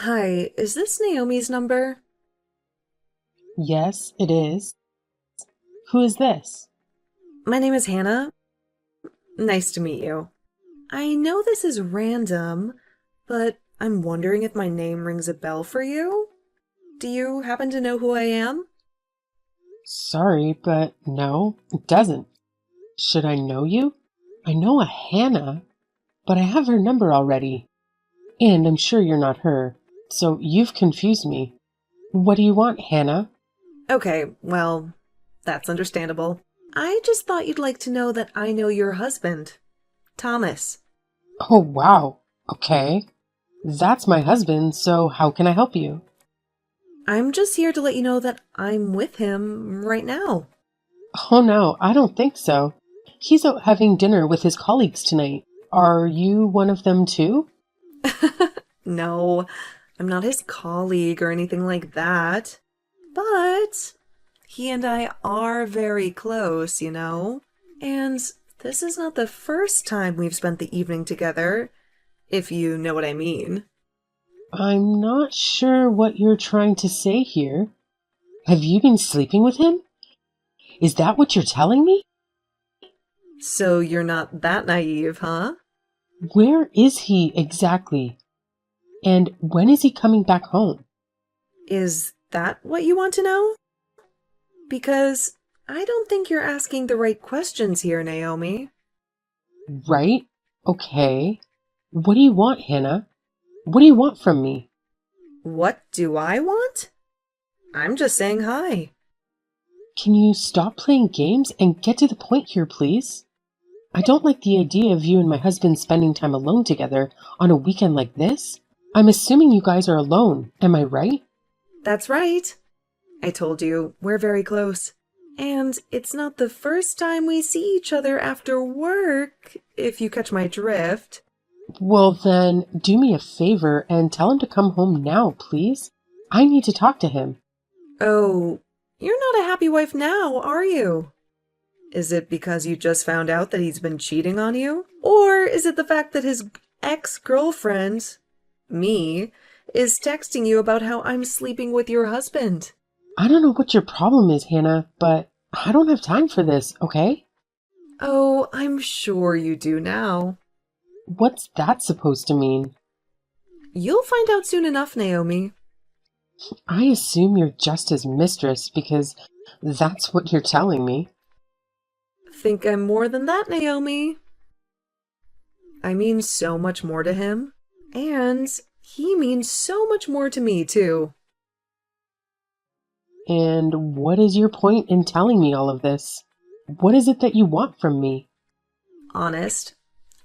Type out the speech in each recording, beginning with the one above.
Hi, is this Naomi's number? Yes, it is. Who is this? My name is Hannah. Nice to meet you. I know this is random, but I'm wondering if my name rings a bell for you? Do you happen to know who I am? Sorry, but no, it doesn't. Should I know you? I know a Hannah, but I have her number already. And I'm sure you're not her. So you've confused me. What do you want, Hannah? Okay, well, that's understandable. I just thought you'd like to know that I know your husband, Thomas. Oh, wow. Okay. That's my husband, so how can I help you? I'm just here to let you know that I'm with him right now. Oh, no, I don't think so. He's out having dinner with his colleagues tonight. Are you one of them too? No, I'm not his colleague or anything like that. But he and I are very close, you know? And this is not the first time we've spent the evening together, if you know what I mean. I'm not sure what you're trying to say here. Have you been sleeping with him? Is that what you're telling me? So you're not that naive, huh? Where is he exactly? And when is he coming back home? Is that what you want to know? Because I don't think you're asking the right questions here, Naomi. Right? Okay. What do you want, Hannah? What do you want from me? What do I want? I'm just saying hi. Can you stop playing games and get to the point here, please? I don't like the idea of you and my husband spending time alone together on a weekend like this. I'm assuming you guys are alone, am I right? That's right. I told you, we're very close. And it's not the first time we see each other after work, if you catch my drift. Well, then, do me a favor and tell him to come home now, please. I need to talk to him. Oh, you're not a happy wife now, are you? Is it because you just found out that he's been cheating on you? Or is it the fact that his ex-girlfriend, me, is texting you about how I'm sleeping with your husband? I don't know what your problem is, Hannah, but I don't have time for this, okay? Oh, I'm sure you do now. What's that supposed to mean? You'll find out soon enough, Naomi. I assume you're just his mistress because that's what you're telling me. Think I'm more than that, Naomi. I mean so much more to him. And he means so much more to me, too. And what is your point in telling me all of this? What is it that you want from me? Honest,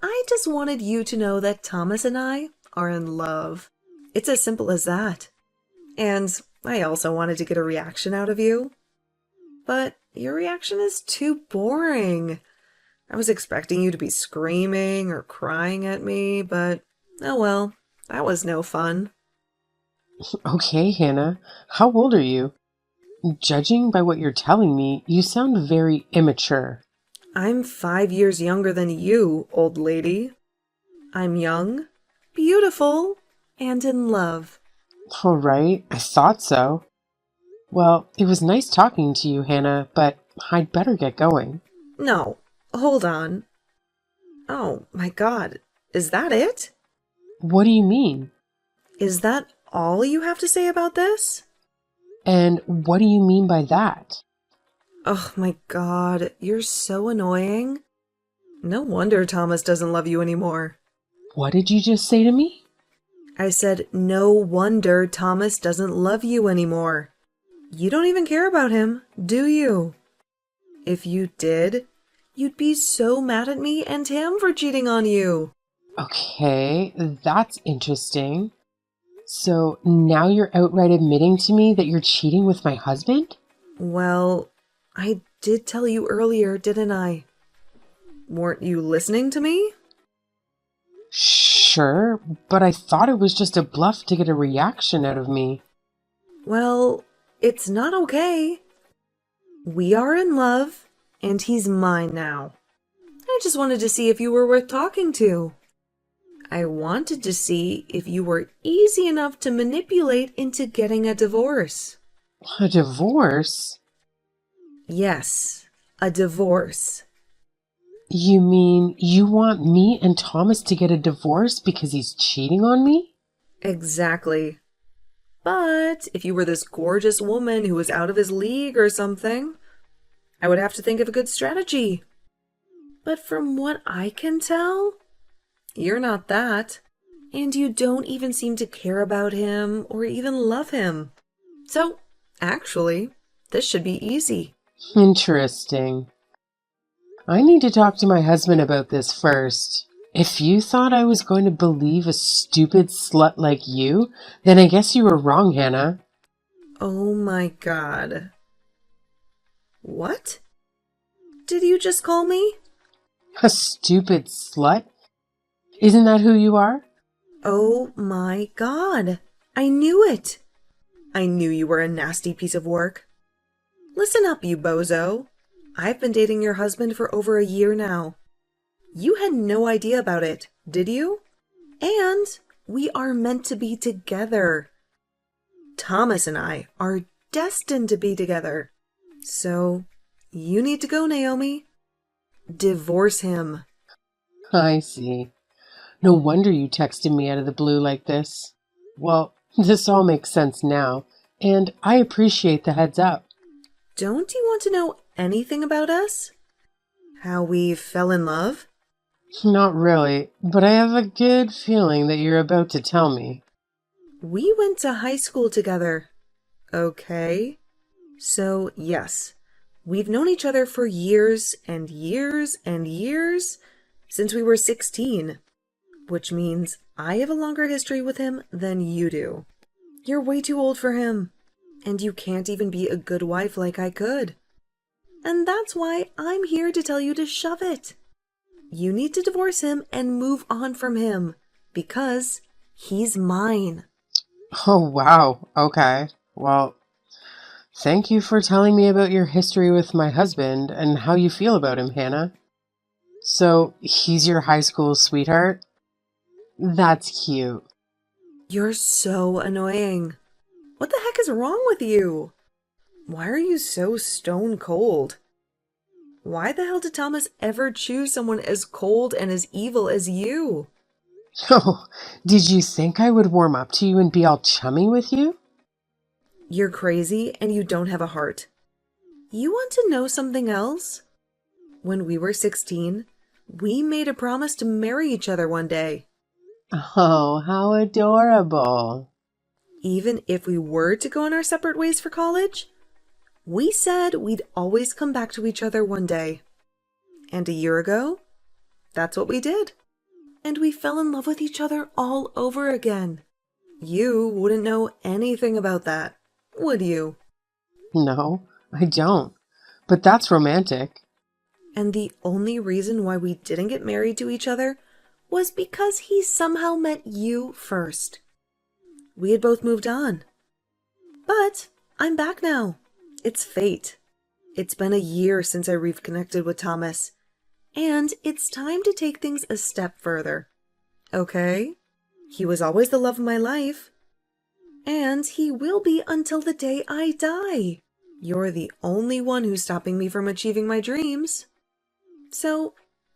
I just wanted you to know that Thomas and I are in love. It's as simple as that. And I also wanted to get a reaction out of you. But your reaction is too boring. I was expecting you to be screaming or crying at me, but oh well, that was no fun. Okay, Hannah, how old are you? Judging by what you're telling me, you sound very immature. I'm 5 years younger than you, old lady. I'm young, beautiful, and in love. All right, I thought so. Well, it was nice talking to you, Hannah, but I'd better get going. No, hold on. Oh my god, is that it? What do you mean? Is that all you have to say about this? And what do you mean by that? Oh my god, you're so annoying. No wonder Thomas doesn't love you anymore. What did you just say to me? I said, no wonder Thomas doesn't love you anymore. You don't even care about him, do you? If you did, you'd be so mad at me and him for cheating on you. Okay, that's interesting. So now you're outright admitting to me that you're cheating with my husband? Well, I did tell you earlier, didn't I? Weren't you listening to me? Sure, but I thought it was just a bluff to get a reaction out of me. Well, it's not okay. We are in love, and he's mine now. I just wanted to see if you were worth talking to. I wanted to see if you were easy enough to manipulate into getting a divorce. A divorce? Yes, a divorce. You mean you want me and Thomas to get a divorce because he's cheating on me? Exactly. But if you were this gorgeous woman who was out of his league or something, I would have to think of a good strategy. But from what I can tell, you're not that. And you don't even seem to care about him or even love him. So, actually, this should be easy. Interesting. I need to talk to my husband about this first. If you thought I was going to believe a stupid slut like you, then I guess you were wrong, Hannah. Oh my god. What? Did you just call me? A stupid slut? Isn't that who you are? Oh my god. I knew it. I knew you were a nasty piece of work. Listen up, you bozo. I've been dating your husband for over a year now. You had no idea about it, did you? And we are meant to be together. Thomas and I are destined to be together. So, you need to go, Naomi. Divorce him. I see. No wonder you texted me out of the blue like this. Well, this all makes sense now, and I appreciate the heads up. Don't you want to know anything about us? How we fell in love? Not really, but I have a good feeling that you're about to tell me. We went to high school together. Okay. So, yes, we've known each other for years and years and years since we were 16, which means I have a longer history with him than you do. You're way too old for him, and you can't even be a good wife like I could. And that's why I'm here to tell you to shove it. You need to divorce him and move on from him, because he's mine. Oh, wow. Okay. Well, thank you for telling me about your history with my husband and how you feel about him, Hannah. So, he's your high school sweetheart? That's cute. You're so annoying. What the heck is wrong with you? Why are you so stone cold? Why the hell did Thomas ever choose someone as cold and as evil as you? Oh, did you think I would warm up to you and be all chummy with you? You're crazy and you don't have a heart. You want to know something else? When we were 16, we made a promise to marry each other one day. Oh, how adorable. Even if we were to go on our separate ways for college, we said we'd always come back to each other one day. And a year ago, that's what we did. And we fell in love with each other all over again. You wouldn't know anything about that, would you? No, I don't. But that's romantic. And the only reason why we didn't get married to each other was because he somehow met you first. We had both moved on. But I'm back now. It's fate. It's been a year since I reconnected with Thomas, and it's time to take things a step further. Okay? He was always the love of my life, and he will be until the day I die. You're the only one who's stopping me from achieving my dreams. So,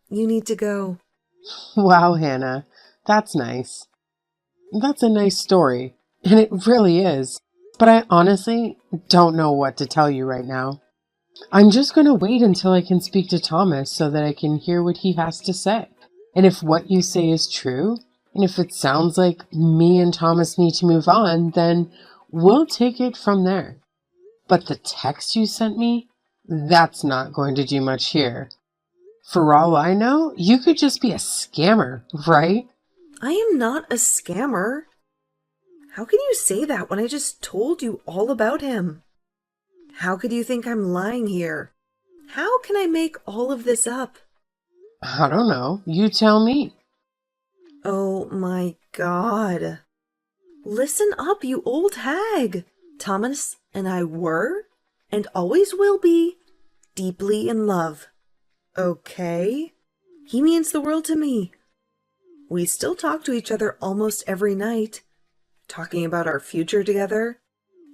you need to go. Wow, Hannah, that's nice. That's a nice story, and it really is. But I honestly don't know what to tell you right now. I'm just going to wait until I can speak to Thomas so that I can hear what he has to say. And if what you say is true, and if it sounds like me and Thomas need to move on, then we'll take it from there. But the text you sent me, that's not going to do much here. For all I know, you could just be a scammer, right? I am not a scammer. How can you say that when I just told you all about him? How could you think I'm lying here? How can I make all of this up? I don't know. You tell me. Oh my god. Listen up, you old hag. Thomas and I were, and always will be, deeply in love. Okay? He means the world to me. We still talk to each other almost every night, talking about our future together.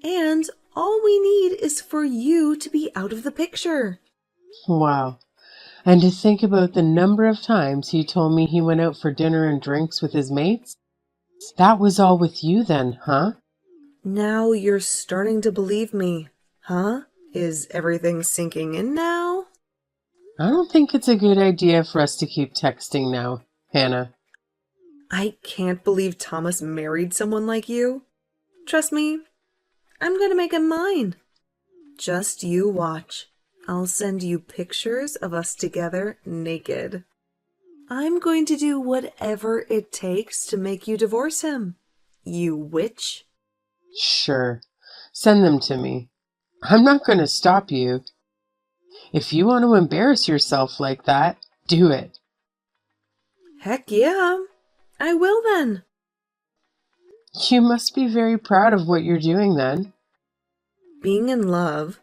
And all we need is for you to be out of the picture. Wow. And to think about the number of times he told me he went out for dinner and drinks with his mates. That was all with you then, huh? Now you're starting to believe me, huh? Is everything sinking in now? I don't think it's a good idea for us to keep texting now, Hannah. I can't believe Thomas married someone like you. Trust me, I'm going to make him mine. Just you watch. I'll send you pictures of us together naked. I'm going to do whatever it takes to make you divorce him, you witch. Sure. Send them to me. I'm not going to stop you. If you want to embarrass yourself like that, do it. Heck yeah, I will then. You must be very proud of what you're doing then. Being in love,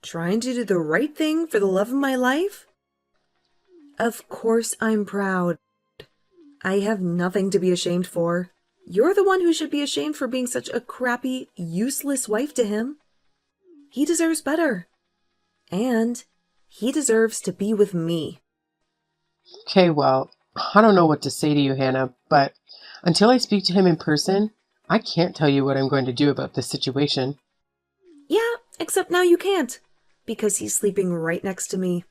trying to do the right thing for the love of my life? Of course I'm proud. I have nothing to be ashamed for. You're the one who should be ashamed for being such a crappy, useless wife to him. He deserves better. And he deserves to be with me. Okay, well, I don't know what to say to you, Hannah, but until I speak to him in person, I can't tell you what I'm going to do about this situation. Yeah, except now you can't, because he's sleeping right next to me.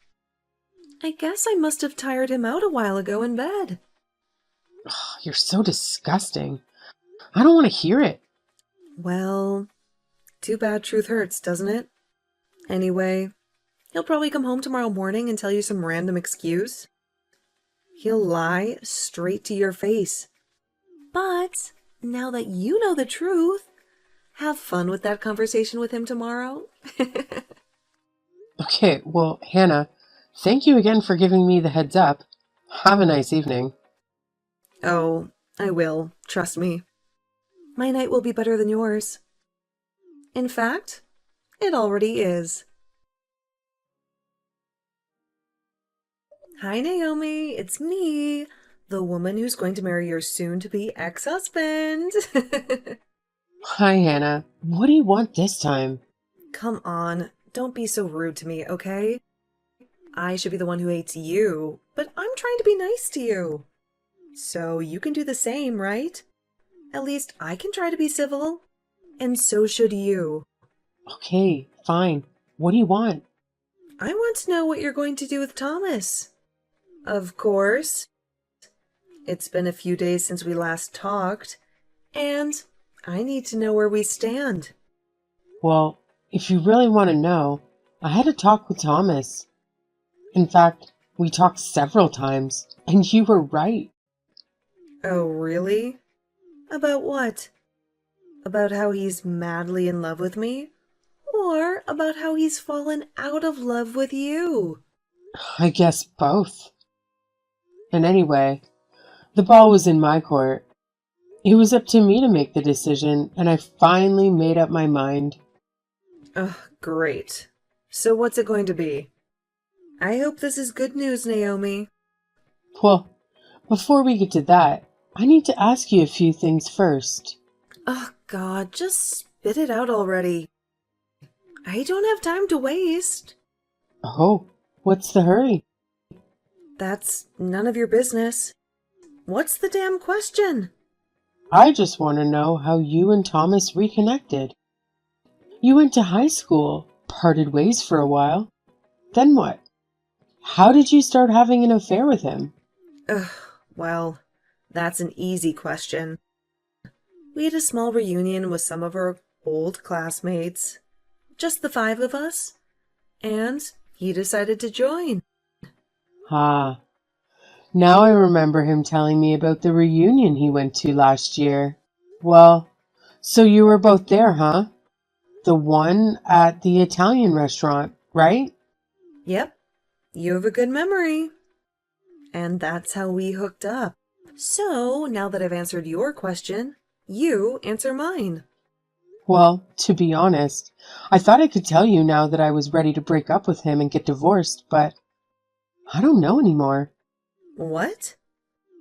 I guess I must have tired him out a while ago in bed. You're so disgusting. I don't want to hear it. Well, too bad truth hurts, doesn't it? Anyway, he'll probably come home tomorrow morning and tell you some random excuse. He'll lie straight to your face. But now that you know the truth, have fun with that conversation with him tomorrow. Okay, well, Hannah, thank you again for giving me the heads up. Have a nice evening. Oh, I will. Trust me. My night will be better than yours. In fact, it already is. Hi, Naomi. It's me, the woman who's going to marry your soon-to-be ex-husband. Hi, Hannah. What do you want this time? Come on, don't be so rude to me, okay? I should be the one who hates you, but I'm trying to be nice to you. So you can do the same, right? At least I can try to be civil. And so should you. Okay, fine. What do you want? I want to know what you're going to do with Thomas. Of course. It's been a few days since we last talked, and I need to know where we stand. Well, if you really want to know, I had a talk with Thomas. In fact, we talked several times, and you were right. Oh, really? About what? About how he's madly in love with me? Or about how he's fallen out of love with you? I guess both. And anyway, the ball was in my court. It was up to me to make the decision, and I finally made up my mind. Ugh, great. So what's it going to be? I hope this is good news, Naomi. Well, before we get to that, I need to ask you a few things first. Oh, God, just spit it out already. I don't have time to waste. Oh, what's the hurry? That's none of your business. What's the damn question? I just want to know how you and Thomas reconnected. You went to high school, parted ways for a while. Then what? How did you start having an affair with him? Ugh, well, that's an easy question. We had a small reunion with some of our old classmates. Just the 5 of us. And he decided to join. Ah, now I remember him telling me about the reunion he went to last year. Well, so you were both there, huh? The one at the Italian restaurant, right? Yep, you have a good memory. And that's how we hooked up. So, now that I've answered your question, you answer mine. Well, to be honest, I thought I could tell you now that I was ready to break up with him and get divorced, but I don't know anymore. What?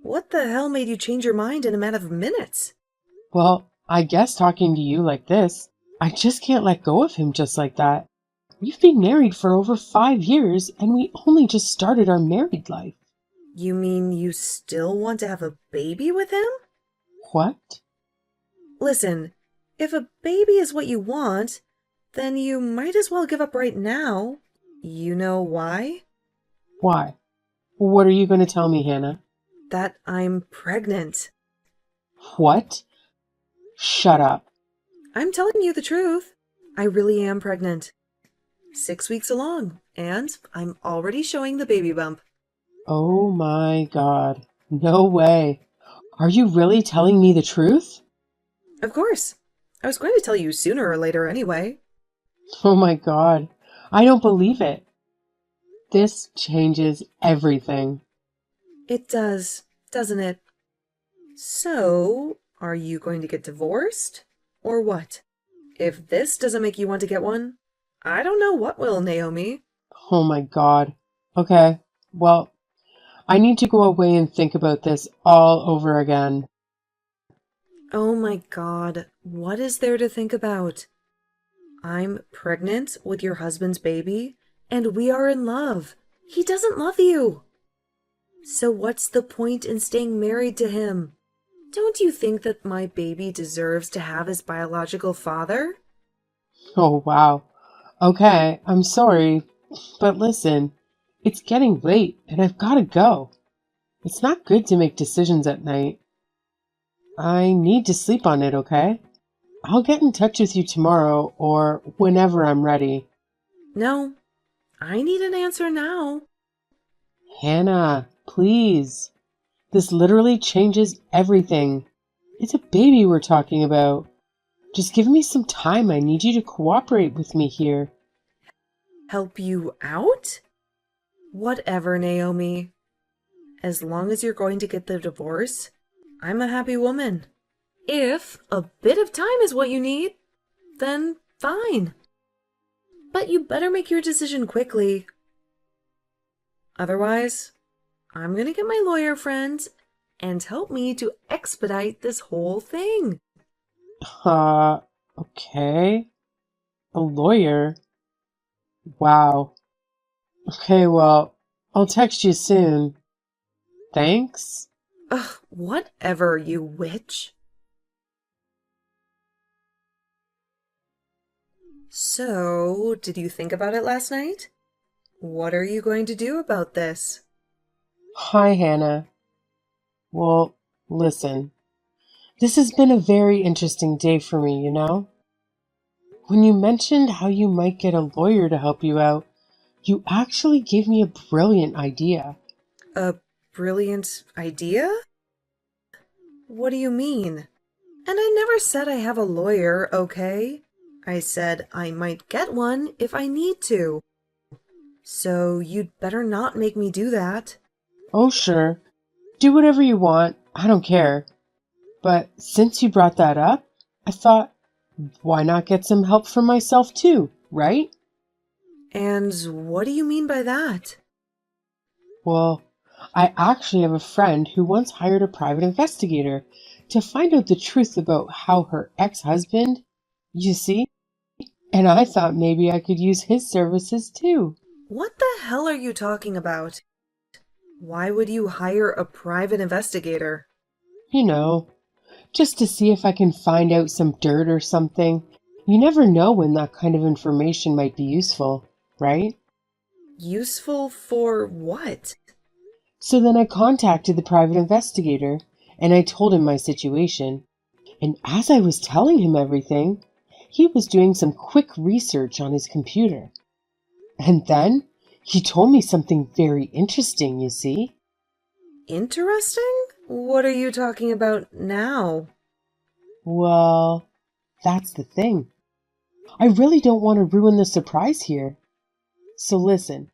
What the hell made you change your mind in a matter of minutes? Well, I guess talking to you like this, I just can't let go of him just like that. We've been married for over 5 years, and we only just started our married life. You mean you still want to have a baby with him? What? Listen, if a baby is what you want, then you might as well give up right now. You know why? Why? What are you going to tell me, Hannah? That I'm pregnant. What? Shut up. I'm telling you the truth. I really am pregnant. 6 weeks along, and I'm already showing the baby bump. Oh my God. No way. Are you really telling me the truth? Of course. I was going to tell you sooner or later anyway. Oh my God. I don't believe it. This changes everything. It does, doesn't it? So, are you going to get divorced? Or what? If this doesn't make you want to get one, I don't know what will, Naomi. Oh my God. Okay. Well, I need to go away and think about this all over again. Oh my God, what is there to think about? I'm pregnant with your husband's baby, and we are in love. He doesn't love you. So what's the point in staying married to him? Don't you think that my baby deserves to have his biological father? Oh wow. Okay, I'm sorry. But listen, it's getting late and I've got to go. It's not good to make decisions at night. I need to sleep on it, okay? I'll get in touch with you tomorrow or whenever I'm ready. No, I need an answer now. Hannah, please. This literally changes everything. It's a baby we're talking about. Just give me some time. I need you to cooperate with me here. Help you out? Whatever, Naomi. As long as you're going to get the divorce, I'm a happy woman. If a bit of time is what you need, then fine. But you better make your decision quickly. Otherwise, I'm gonna get my lawyer friend and help me to expedite this whole thing. Uh, okay. A lawyer? Wow. Okay, well, I'll text you soon. Thanks. Ugh, whatever, you witch. So, did you think about it last night? What are you going to do about this? Hi, Hannah. Well, listen. This has been a very interesting day for me, you know? When you mentioned how you might get a lawyer to help you out, you actually gave me a brilliant idea. A brilliant idea? What do you mean? And I never said I have a lawyer, okay? I said I might get one if I need to. So you'd better not make me do that. Oh, sure. Do whatever you want. I don't care. But since you brought that up, I thought, why not get some help for myself too, right? And what do you mean by that? Well, I actually have a friend who once hired a private investigator to find out the truth about how her ex-husband, you see? And I thought maybe I could use his services too. What the hell are you talking about? Why would you hire a private investigator? You know, just to see if I can find out some dirt or something. You never know when that kind of information might be useful, right? Useful for what? So then I contacted the private investigator and I told him my situation. And as I was telling him everything, he was doing some quick research on his computer. And then he told me something very interesting, you see. Interesting? What are you talking about now? Well, that's the thing. I really don't want to ruin the surprise here. So listen,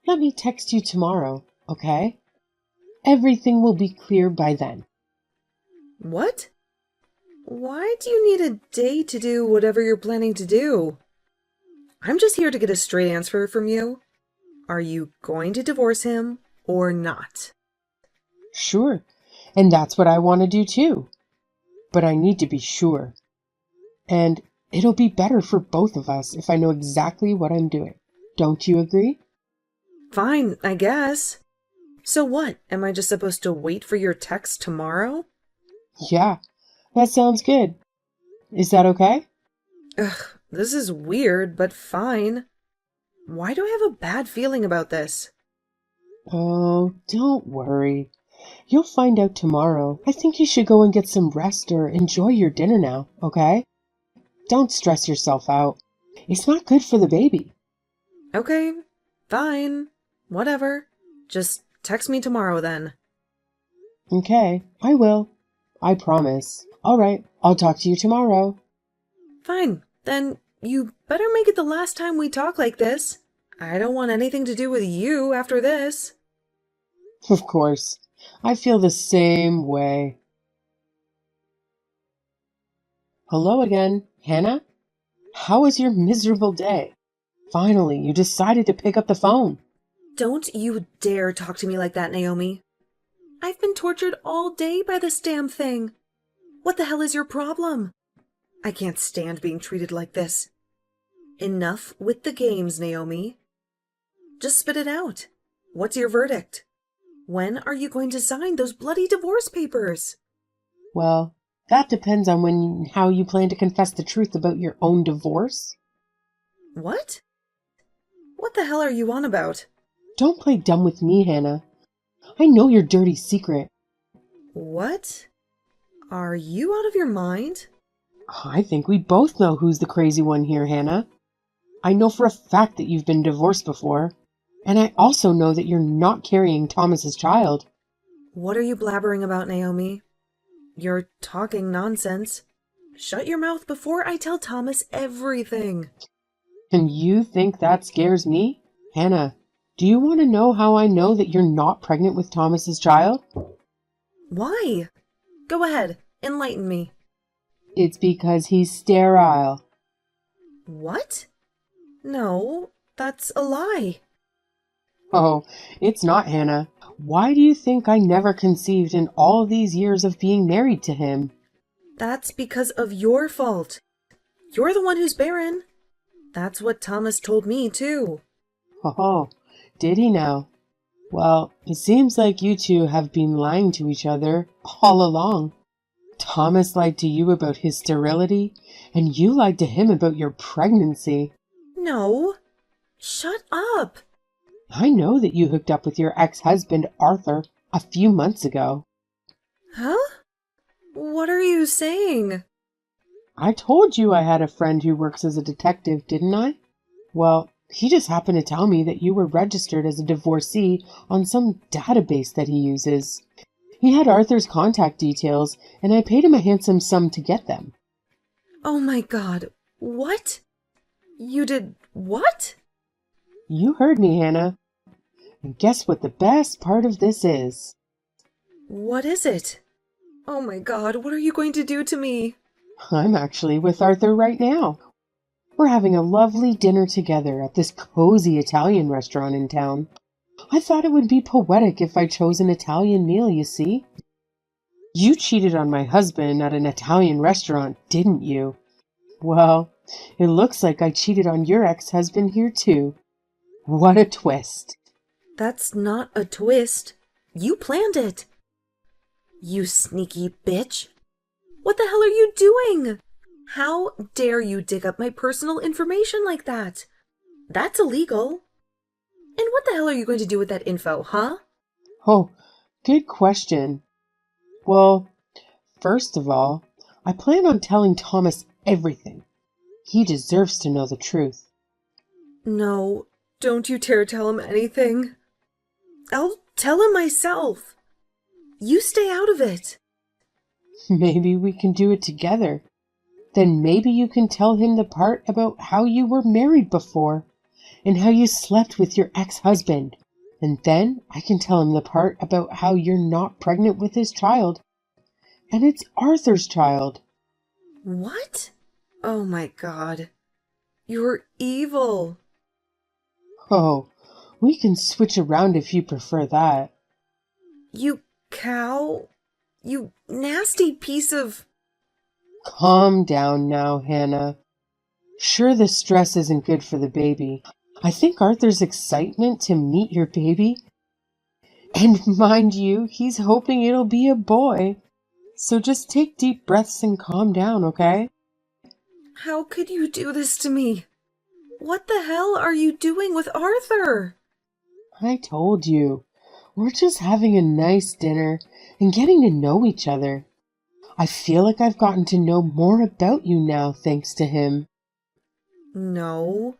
let me text you tomorrow, okay? Everything will be clear by then. What? Why do you need a day to do whatever you're planning to do? I'm just here to get a straight answer from you. Are you going to divorce him or not? Sure, and that's what I want to do too. But I need to be sure. And it'll be better for both of us if I know exactly what I'm doing. Don't you agree? Fine, I guess. So what? Am I just supposed to wait for your text tomorrow? Yeah, that sounds good. Is that okay? Ugh, this is weird, but fine. Why do I have a bad feeling about this? Oh, don't worry. You'll find out tomorrow. I think you should go and get some rest or enjoy your dinner now, okay? Don't stress yourself out. It's not good for the baby. Okay, fine. Whatever. Just text me tomorrow then. Okay, I will. I promise. All right, I'll talk to you tomorrow. Fine. Then you better make it the last time we talk like this. I don't want anything to do with you after this. Of course. I feel the same way. Hello again, Hannah? How was your miserable day? Finally, you decided to pick up the phone. Don't you dare talk to me like that, Naomi. I've been tortured all day by this damn thing. What the hell is your problem? I can't stand being treated like this. Enough with the games, Naomi. Just spit it out. What's your verdict? When are you going to sign those bloody divorce papers? Well, that depends on how you plan to confess the truth about your own divorce. What? What the hell are you on about? Don't play dumb with me, Hannah. I know your dirty secret. What? Are you out of your mind? I think we both know who's the crazy one here, Hannah. I know for a fact that you've been divorced before, and I also know that you're not carrying Thomas's child. What are you blabbering about, Naomi? You're talking nonsense. Shut your mouth before I tell Thomas everything. And you think that scares me? Hannah, do you want to know how I know that you're not pregnant with Thomas's child? Why? Go ahead, enlighten me. It's because he's sterile. What? No, that's a lie. Oh, it's not, Hannah. Why do you think I never conceived in all these years of being married to him? That's because of your fault. You're the one who's barren. That's what Thomas told me, too. Oh, did he now? Well, it seems like you two have been lying to each other all along. Thomas lied to you about his sterility, and you lied to him about your pregnancy. No. Shut up. I know that you hooked up with your ex-husband, Arthur, a few months ago. Huh? What are you saying? I told you I had a friend who works as a detective, didn't I? Well, he just happened to tell me that you were registered as a divorcee on some database that he uses. He had Arthur's contact details, and I paid him a handsome sum to get them. Oh my God. What? You did what? You heard me, Hannah. And guess what the best part of this is? What is it? Oh my God, what are you going to do to me? I'm actually with Arthur right now. We're having a lovely dinner together at this cozy Italian restaurant in town. I thought it would be poetic if I chose an Italian meal, you see. You cheated on my husband at an Italian restaurant, didn't you? Well, it looks like I cheated on your ex-husband here too. What a twist. That's not a twist. You planned it. You sneaky bitch. What the hell are you doing? How dare you dig up my personal information like that? That's illegal. And what the hell are you going to do with that info, huh? Oh, good question. Well, first of all, I plan on telling Thomas everything. He deserves to know the truth. No, don't you dare tell him anything. I'll tell him myself. You stay out of it. Maybe we can do it together. Then maybe you can tell him the part about how you were married before and how you slept with your ex-husband. And then I can tell him the part about how you're not pregnant with his child. And it's Arthur's child. What? Oh my God. You're evil. Oh, we can switch around if you prefer that. You cow? You nasty piece of... Calm down now, Hannah. Sure, the stress isn't good for the baby. I think Arthur's excitement to meet your baby, and mind you, he's hoping it'll be a boy. So just take deep breaths and calm down, okay? How could you do this to me? What the hell are you doing with Arthur? I told you. We're just having a nice dinner and getting to know each other. I feel like I've gotten to know more about you now thanks to him. No,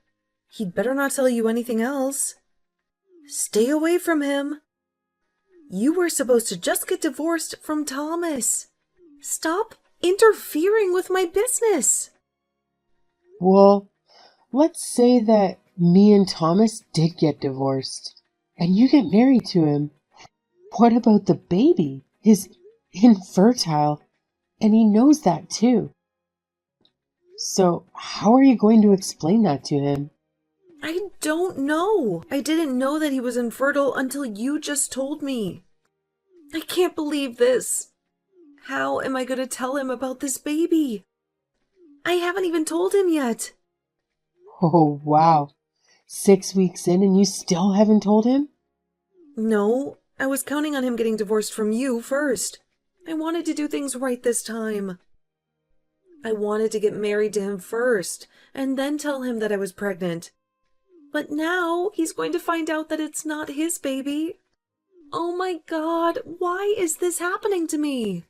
he'd better not tell you anything else. Stay away from him. You were supposed to just get divorced from Thomas. Stop interfering with my business. Well, let's say that me and Thomas did get divorced, and you get married to him. What about the baby? He's infertile, and he knows that too. So how are you going to explain that to him? I don't know. I didn't know that he was infertile until you just told me. I can't believe this. How am I going to tell him about this baby? I haven't even told him yet. Oh, wow. 6 weeks in and you still haven't told him? No, I was counting on him getting divorced from you first. I wanted to do things right this time. I wanted to get married to him first, and then tell him that I was pregnant. But now he's going to find out that it's not his baby. Oh my God, why is this happening to me?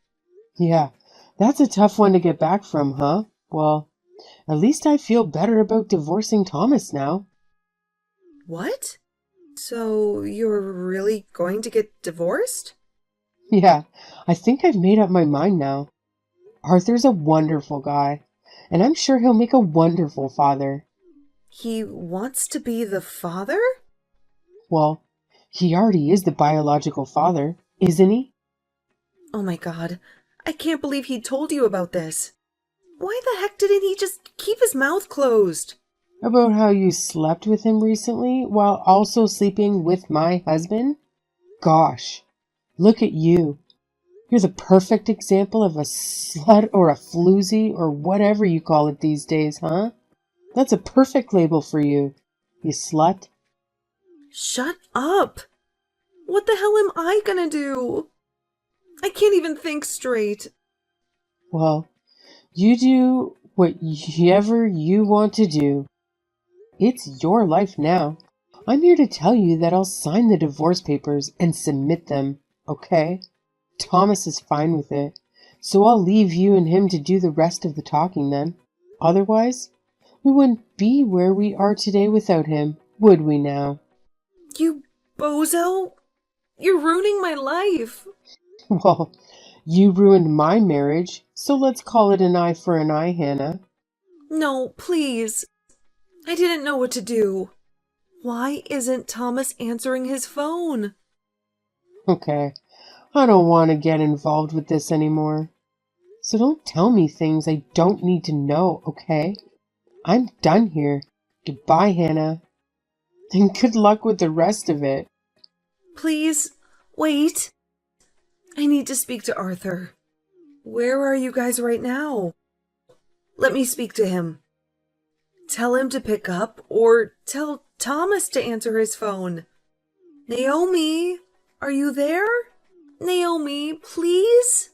Yeah, that's a tough one to get back from, huh? Well, at least I feel better about divorcing Thomas now. What? So you're really going to get divorced? Yeah, I think I've made up my mind now. Arthur's a wonderful guy, and I'm sure he'll make a wonderful father. He wants to be the father? Well, he already is the biological father, isn't he? Oh my God, I can't believe he told you about this. Why the heck didn't he just keep his mouth closed? About how you slept with him recently while also sleeping with my husband? Gosh, look at you. You're the perfect example of a slut or a floozy or whatever you call it these days, huh? That's a perfect label for you, you slut. Shut up! What the hell am I gonna do? I can't even think straight. Well, you do whatever you want to do. It's your life now. I'm here to tell you that I'll sign the divorce papers and submit them, okay? Thomas is fine with it, so I'll leave you and him to do the rest of the talking then. Otherwise, we wouldn't be where we are today without him, would we now? You bozo! You're ruining my life! Well, you ruined my marriage, so let's call it an eye for an eye, Hannah. No, please. I didn't know what to do. Why isn't Thomas answering his phone? Okay, I don't want to get involved with this anymore. So don't tell me things I don't need to know, okay? I'm done here. Goodbye, Hannah. And good luck with the rest of it. Please, wait. I need to speak to Arthur. Where are you guys right now? Let me speak to him. Tell him to pick up, or tell Thomas to answer his phone. Naomi, are you there? Naomi, please?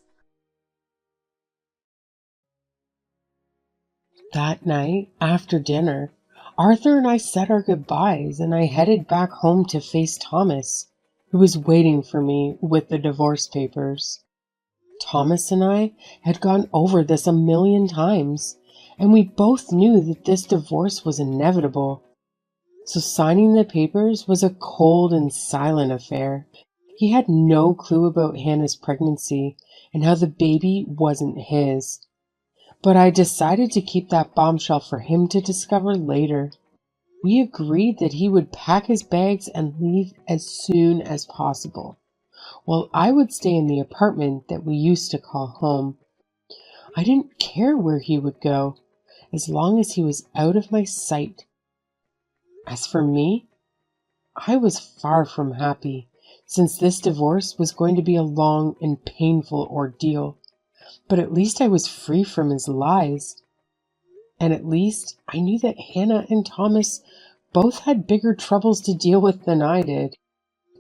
That night, after dinner, Arthur and I said our goodbyes and I headed back home to face Thomas, who was waiting for me with the divorce papers. Thomas and I had gone over this a million times, and we both knew that this divorce was inevitable. So signing the papers was a cold and silent affair. He had no clue about Hannah's pregnancy and how the baby wasn't his. But I decided to keep that bombshell for him to discover later. We agreed that he would pack his bags and leave as soon as possible, while I would stay in the apartment that we used to call home. I didn't care where he would go, as long as he was out of my sight. As for me, I was far from happy, since this divorce was going to be a long and painful ordeal. But at least I was free from his lies. And at least I knew that Hannah and Thomas both had bigger troubles to deal with than I did.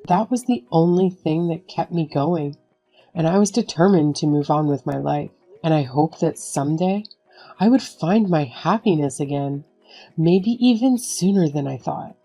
That was the only thing that kept me going, and I was determined to move on with my life. And I hoped that someday I would find my happiness again, maybe even sooner than I thought.